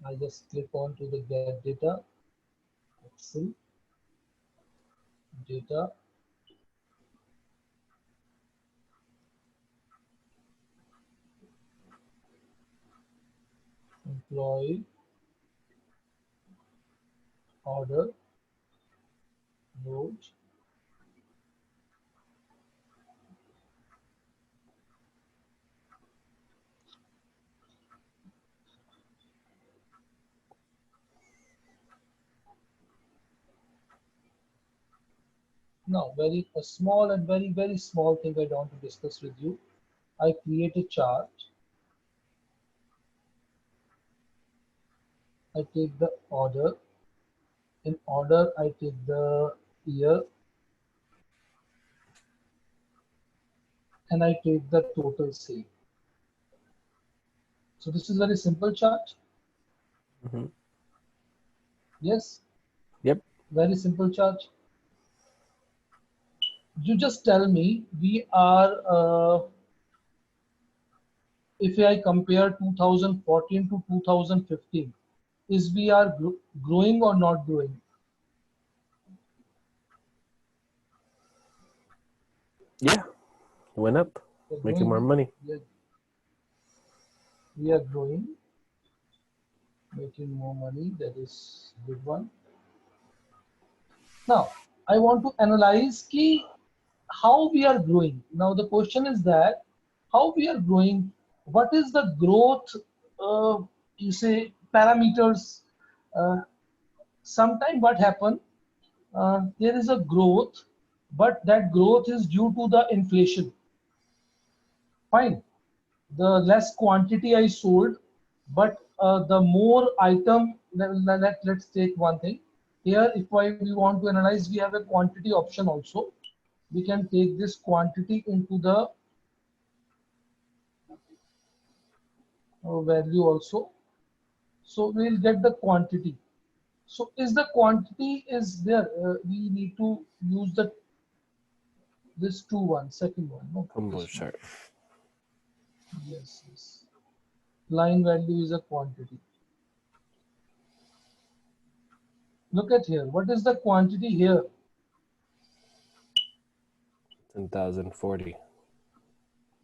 I just click on to the get data, Excel, data, employee, order, load. Now, very a small and very small thing I want to discuss with you. I create a chart. I take the order. In order, I take the year and I take the total sale. So this is very simple chart. Mm-hmm. Yes, Yep. very simple chart. You just tell me we are, if I compare 2014 to 2015, is we are growing or not growing? Yeah. Went up, We are making more growing. money. We are growing, making more money. That is good one. Now, I want to analyze key how we are growing. Now, the question is that how we are growing, what is the growth, you say, parameters? Uh, Sometime what happen, there is a growth, but that growth is due to the inflation. Fine. The less quantity I sold, but the more item, let's take one thing. Here, if we want to analyze, we have a quantity option also. We can take this quantity into the value also. So we'll get the quantity. So is the quantity is there? We need to use the this two one, second one. No, Combo this one. chart. Yes, yes. Line value is a quantity. Look at here. What is the quantity here? 10,040.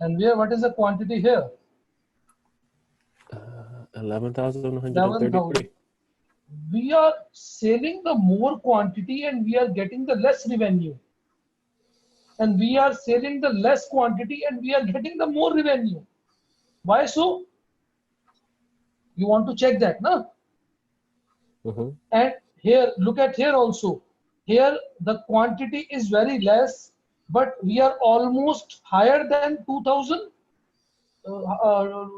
And where? What is the quantity here? 11,133. 11,000. We are selling the more quantity and we are getting the less revenue. And we are selling the less quantity and we are getting the more revenue. Why so? You want to check that, no? Mm-hmm. And here, look at here also. Here, the quantity is very less, but we are almost higher than 2000,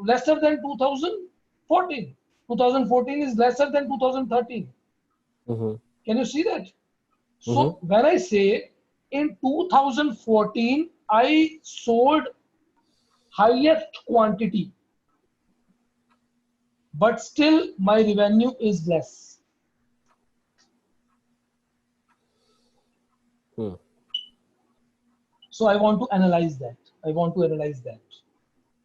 lesser than 2014. 2014 is lesser than 2013. Mm-hmm. Can you see that? Mm-hmm. So when I say in 2014, I sold highest quantity, but still my revenue is less. Hmm. So I want to analyze that. I want to analyze that.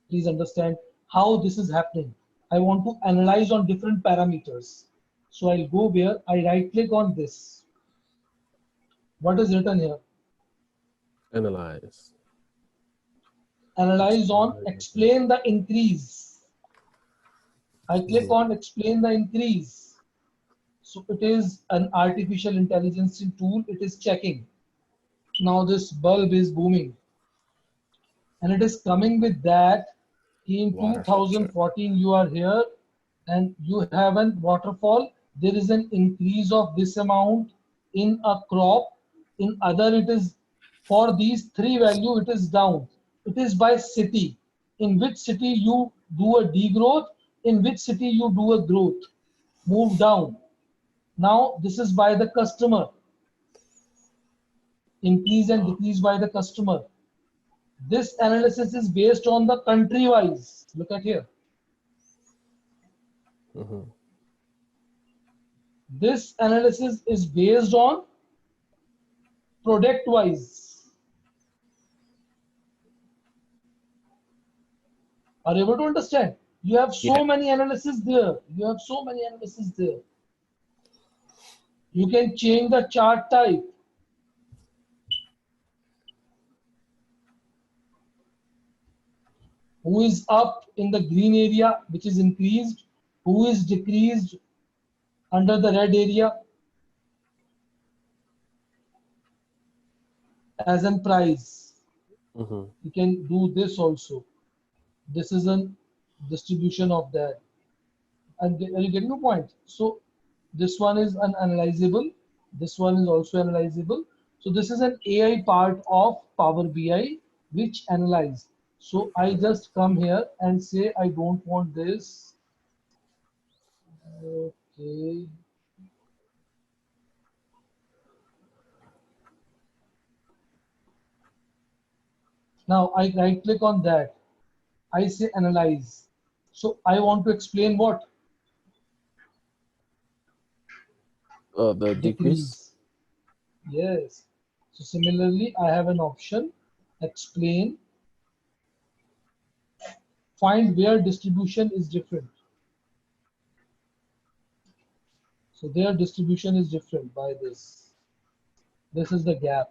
Please understand how this is happening. I want to analyze on different parameters. So I'll go where I right click on this. What is written here? Analyze. Analyze on Explain. explain the increase. I click on explain the increase. So it is an artificial intelligence tool. It is checking. Now this bulb is booming. And it is coming with that in Waterfall chart. 2014 you are here and you have a waterfall. There is an increase of this amount in a crop. In other it is for these three value it is down. It is by city. In which city you do a degrowth, in which city you do a growth. Move down. Now this is by the customer. Increase and decrease by the customer. This analysis is based on the country wise. Look at here. Mm-hmm. This analysis is based on product wise. Are you able to understand? You have so Yeah. many analysis there. You have so many analysis there. You can change the chart type. Who is up in the green area, which is increased? Who is decreased under the red area as in price? Mm-hmm. You can do this also. This is a distribution of that. And are you getting the point? So this one is unanalyzable. This one is also analyzable. So this is an AI part of Power BI which analyze. So I just come here and say I don't want this. Okay. Now I right click on that. I say analyze. So I want to explain what? The decrease. Decrease. Yes. So similarly, I have an option, explain, find where distribution is different. So their distribution is different by this. This is the gap.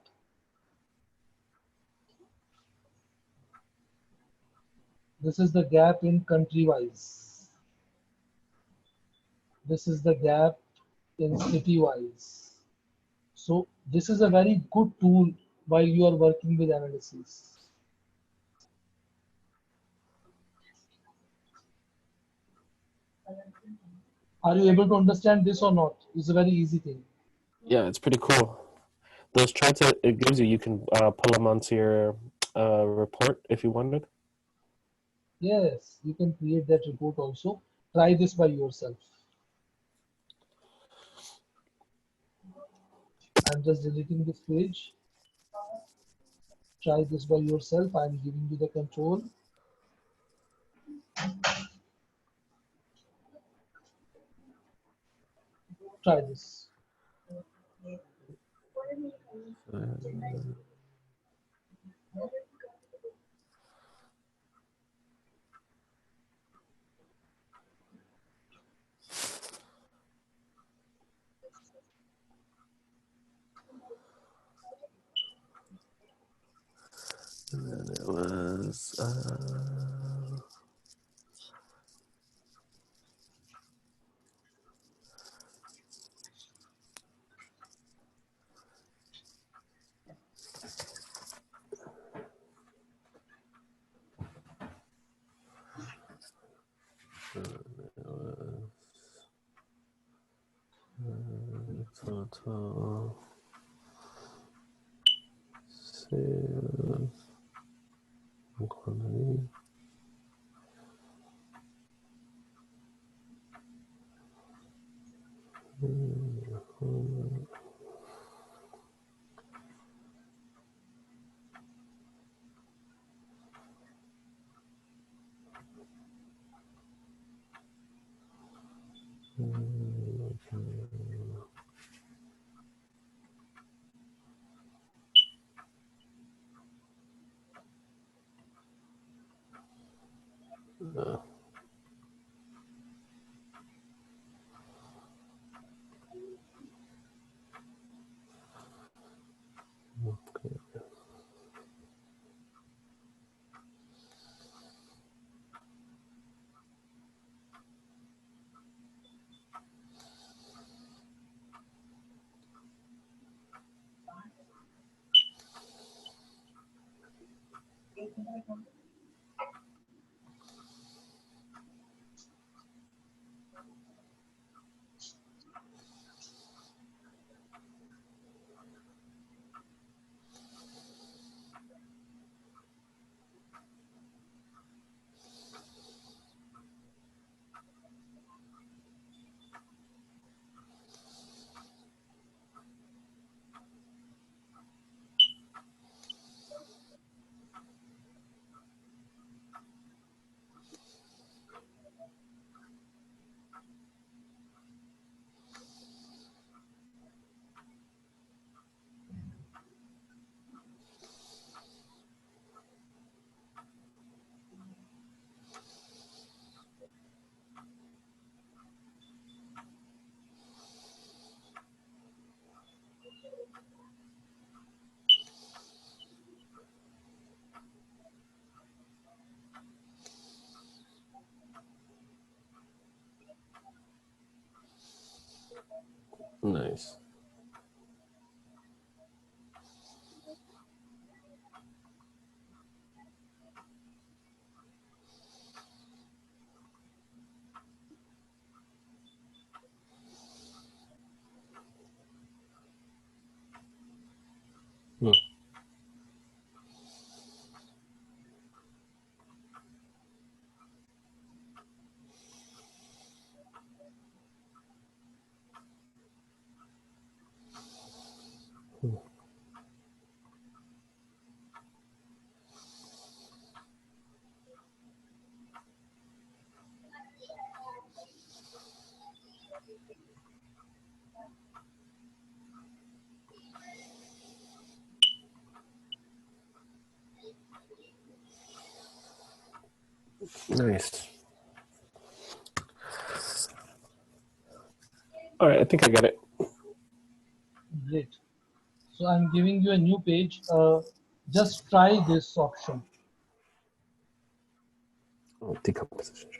This is the gap in country wise. This is the gap in city wise. So this is a very good tool while you are working with analysis. Are you able to understand this or not? It's a very easy thing. Yeah, it's pretty cool. Those charts it gives you, you can pull them onto your report if you wanted. Yes, you can create that report also. Try this by yourself. I'm just deleting this page. Try this by yourself. I'm giving you the control. Try this. And then it was. Total sales quantity. Nice. Hmm. Nice. All right, I think I got it. Great. So I'm giving you a new page. Just try this option. Oh, decomposition.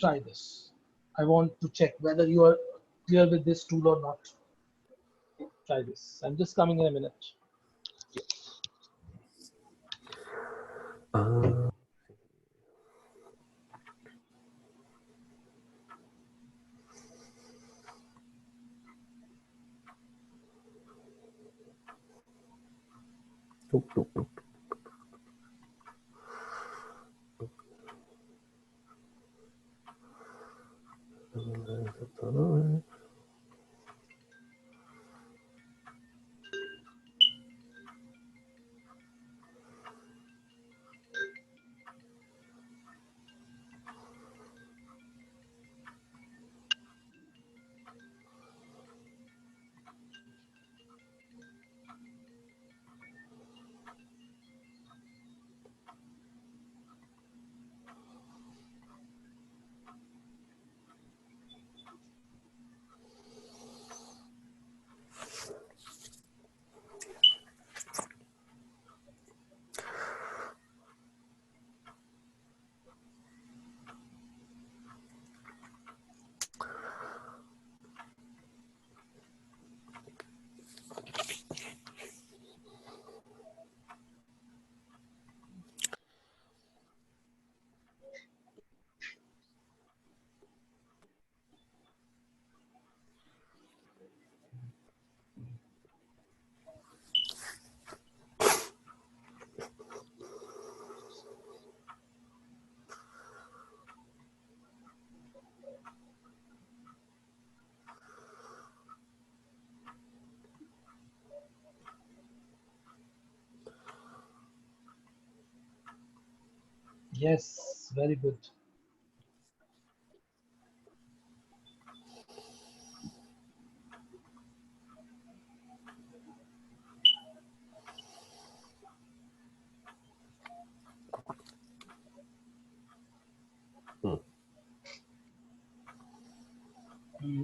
Try this. I want to check whether you are clear with this tool or not. Try this. I'm just coming in a minute. Uh, nope, nope, nope. Yes, very good.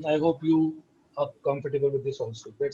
I hope you are comfortable with this also. Let's